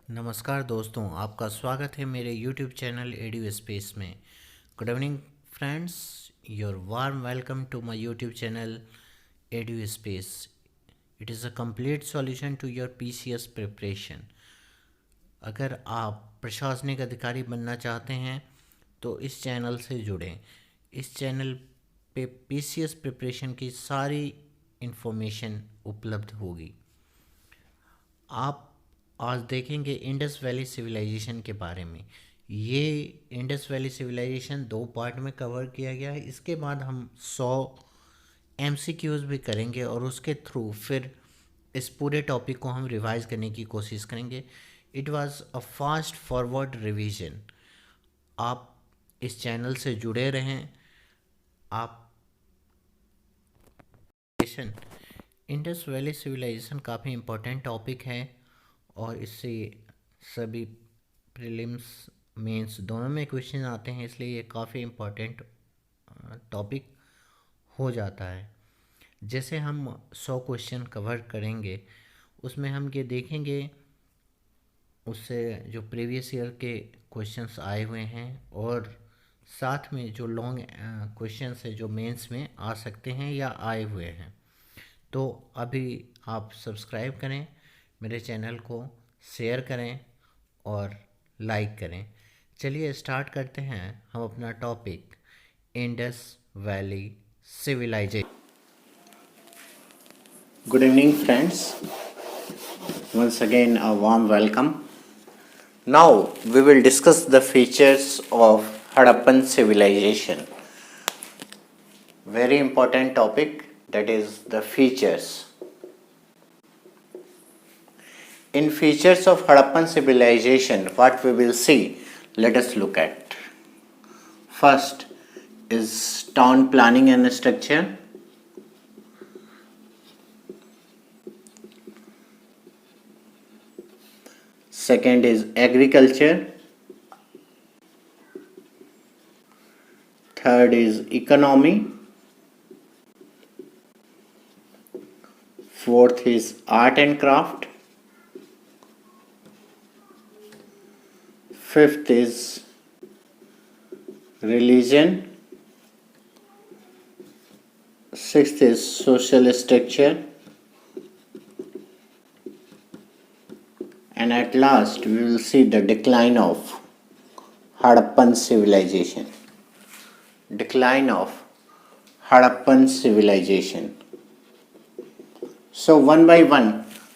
नमस्कार दोस्तों, आपका स्वागत है मेरे YouTube चैनल एड्यू स्पेस में। Good evening friends, your warm welcome to my YouTube channel edu space. It is a complete solution to your PCS preparation. अगर आप प्रशासनिक अधिकारी बनना चाहते हैं तो इस चैनल से जुड़ें। इस चैनल पे PCS प्रिपरेशन की सारी इन्फॉर्मेशन उपलब्ध होगी। आप आज देखेंगे इंडस वैली सिविलाइजेशन के बारे में। ये इंडस वैली सिविलाइजेशन 2 पार्ट में कवर किया गया है। इसके बाद हम 100 MCQs भी करेंगे और उसके थ्रू फिर इस पूरे टॉपिक को हम रिवाइज करने की कोशिश करेंगे। It was a fast forward revision. आप इस चैनल से जुड़े रहें। आप इंडस वैली सिविलाइजेशन काफ़ी इम्पोर्टेंट टॉपिक है और इससे सभी प्रीलिम्स मेंस दोनों में क्वेश्चन आते हैं, इसलिए ये काफ़ी इम्पोर्टेंट टॉपिक हो जाता है। जैसे हम 100 क्वेश्चन कवर करेंगे, उसमें हम ये देखेंगे उससे जो प्रीवियस ईयर के क्वेश्चंस आए हुए हैं और साथ में जो लॉन्ग क्वेश्चंस है जो मेंस में आ सकते हैं या आए हुए हैं। तो अभी आप सब्सक्राइब करें मेरे चैनल को, शेयर करें और लाइक करें। चलिए स्टार्ट करते हैं हम अपना topic Indus valley civilisation. Good evening, friends. Once again, a warm welcome. Now, we will discuss the features of Harappan civilization. Very important topic, that is the features. In features of Harappan civilization, what we will see, let us look at. First is town planning and structure. Second is agriculture. Third is economy. Fourth is art and craft. Fifth is religion. Sixth is social structure. And at last we will see the decline of Harappan civilization. Decline of Harappan civilization. So one by one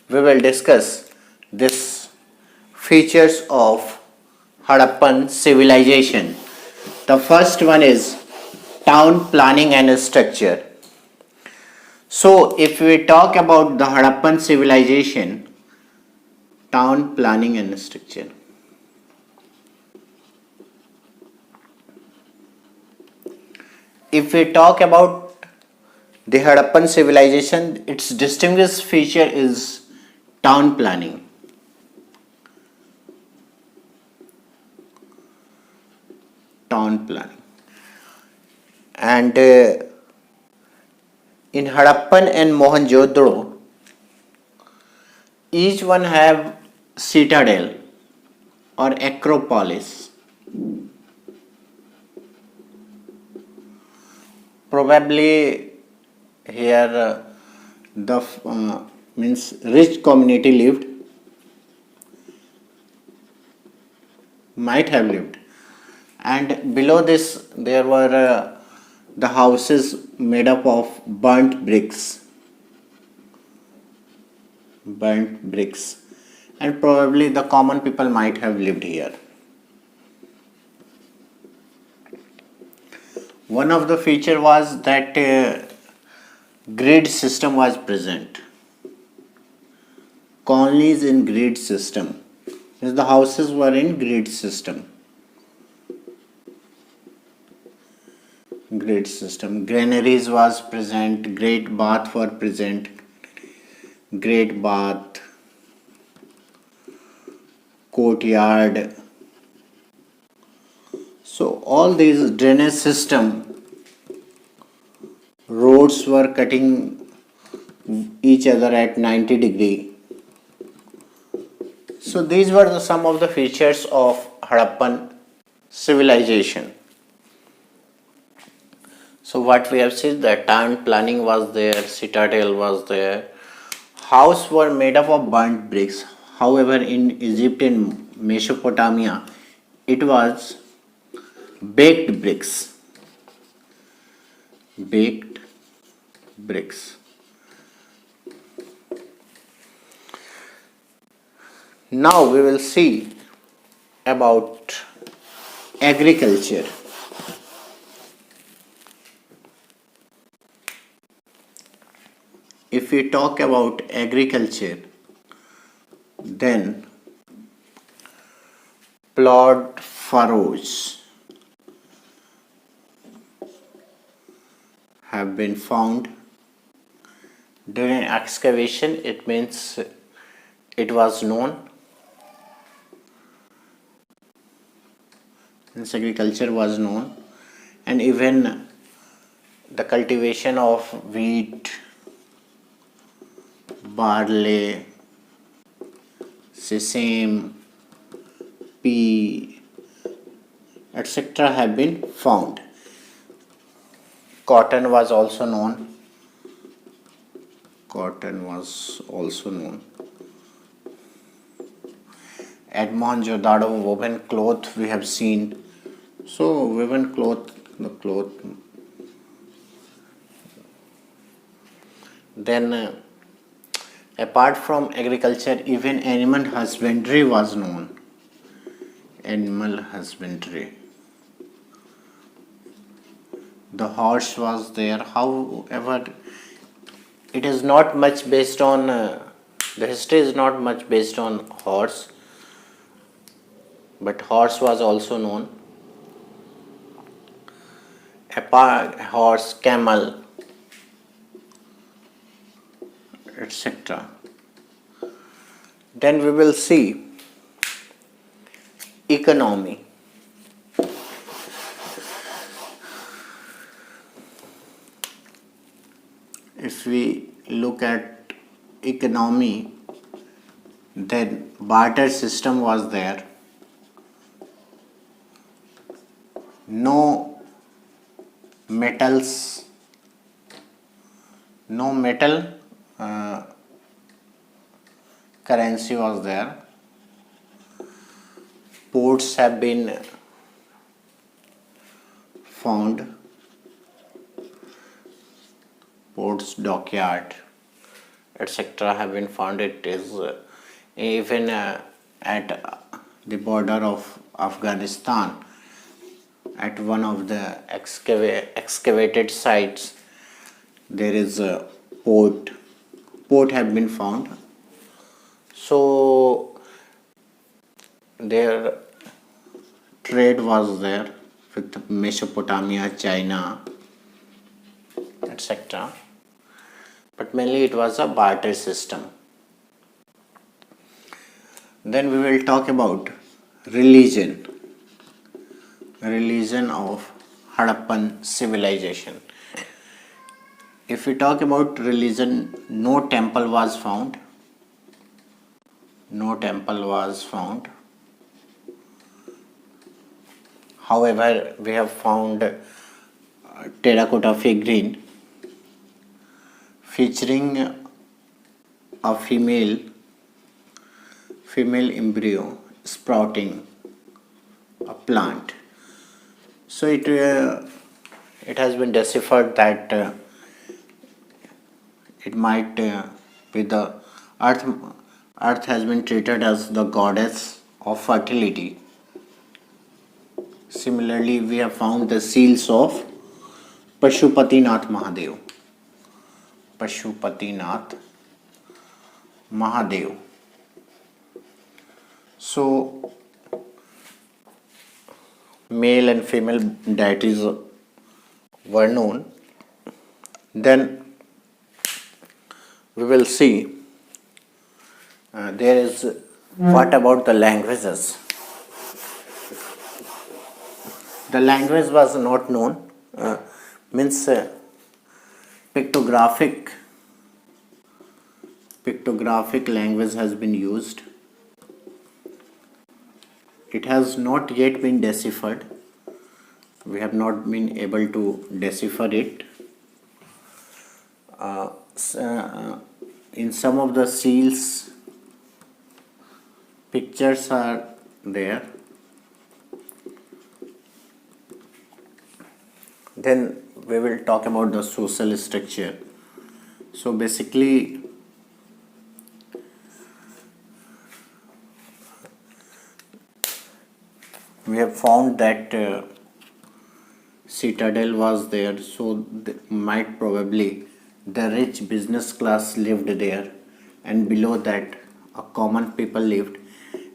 we will discuss this features of Harappan civilization. The first one is town planning and structure. So if we talk about the Harappan civilization, town planning and structure. If we talk about the Harappan civilization, its distinguished feature is town planning. Town planning. And in Harappan and Mohenjo-daro, each one have citadel or acropolis. Probably here the means rich community lived, might have lived, and below this there were the houses made up of burnt bricks, and probably the common people might have lived here. One of the feature was that grid system was present. Colonies in grid system. The houses were in grid system. Grid system. Granaries was present. Great bath were present. Great bath. Courtyard. So all these drainage system, roads were cutting each other at 90 degree. So these were some of the features of Harappan civilization. So what we have seen, that town planning was there, citadel was there, houses were made up of burnt bricks. However, in Egypt and Mesopotamia, it was baked bricks. Baked bricks. Now we will see about agriculture. If we talk about agriculture, then plowed furrows have been found during excavation. It means it was known, since agriculture was known, and even the cultivation of wheat, barley, sesame, pea, etc. have been found. Cotton was also known. Cotton was also known. At Mohenjo-daro, woven cloth we have seen. So woven cloth, the cloth. Then apart from agriculture, even animal husbandry was known. Animal husbandry. The horse was there. However, it is not much based on, the history is not much based on horse, but horse was also known. Horse, camel, etc. Then we will see economy. If we look at economy, then barter system was there. No metals, no metal currency was there. Ports have been found. Ports, dockyard, etc. have been found. It is even at the border of Afghanistan, at one of the excavated sites, there is a port. Port have been found. So their trade was there with Mesopotamia, China, etc. But mainly it was a barter system. Then we will talk about religion. Religion of Harappan civilization. If we talk about religion, no temple was found. No temple was found. However, we have found terracotta figurine featuring a female embryo sprouting a plant. So it has been deciphered that it might be the earth. Earth has been treated as the goddess of fertility. Similarly, we have found the seals of Pashupatinath Mahadev. Pashupatinath Mahadev. So male and female deities were known. Then we will see there is, what about the languages? The language was not known, means pictographic language has been used. it has not yet been deciphered. We have not been able to decipher it. In some of the seals, pictures are there. Then we will talk about the social structure. So basically, we have found that citadel was there, so might probably the rich business class lived there, and below that a common people lived,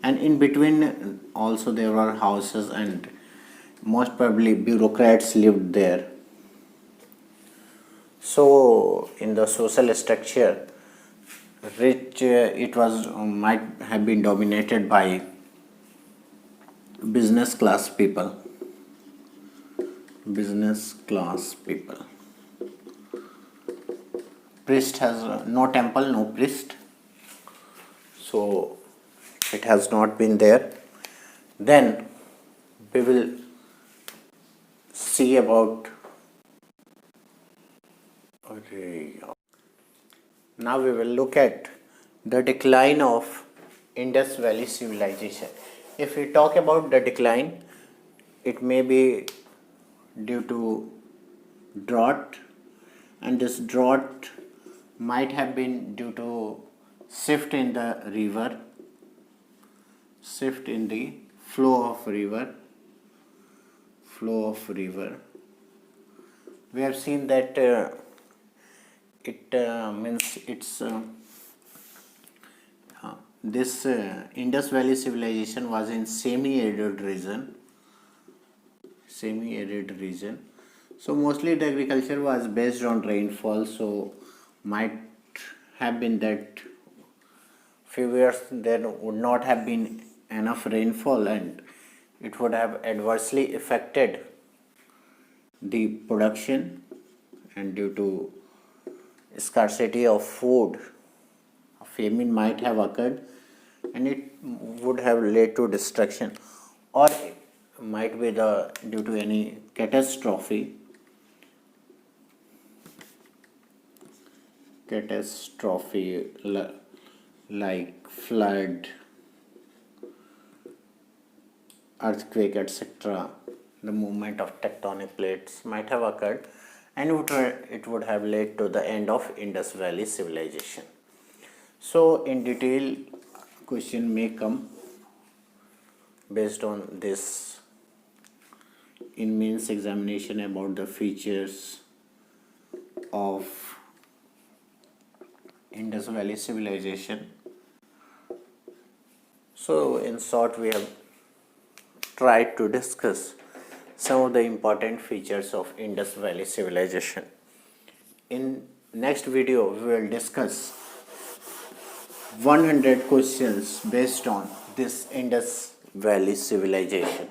and in between also there were houses, and most probably bureaucrats lived there. So in the social structure, rich it was might have been dominated by business class people. Priest has no temple, no priest, so it has not been there. Then we will see about now we will look at the decline of Indus Valley civilization. If we talk about the decline, it may be due to drought, and this drought might have been due to shift in the flow of river. We have seen that this Indus Valley civilization was in semi-arid region. So mostly the agriculture was based on rainfall. So might have been that few years there would not have been enough rainfall, and it would have adversely affected the production, and due to scarcity of food, a famine might have occurred, and it would have led to destruction, or it might be due to any catastrophe like flood, earthquake, etc. The movement of tectonic plates might have occurred, and it would have led to the end of Indus Valley civilization. So in detail, question may come based on this in mains examination about the features of Indus Valley civilization. So in short, we have tried to discuss some of the important features of Indus Valley civilization. In next video, we will discuss 100 questions based on this Indus Valley civilization.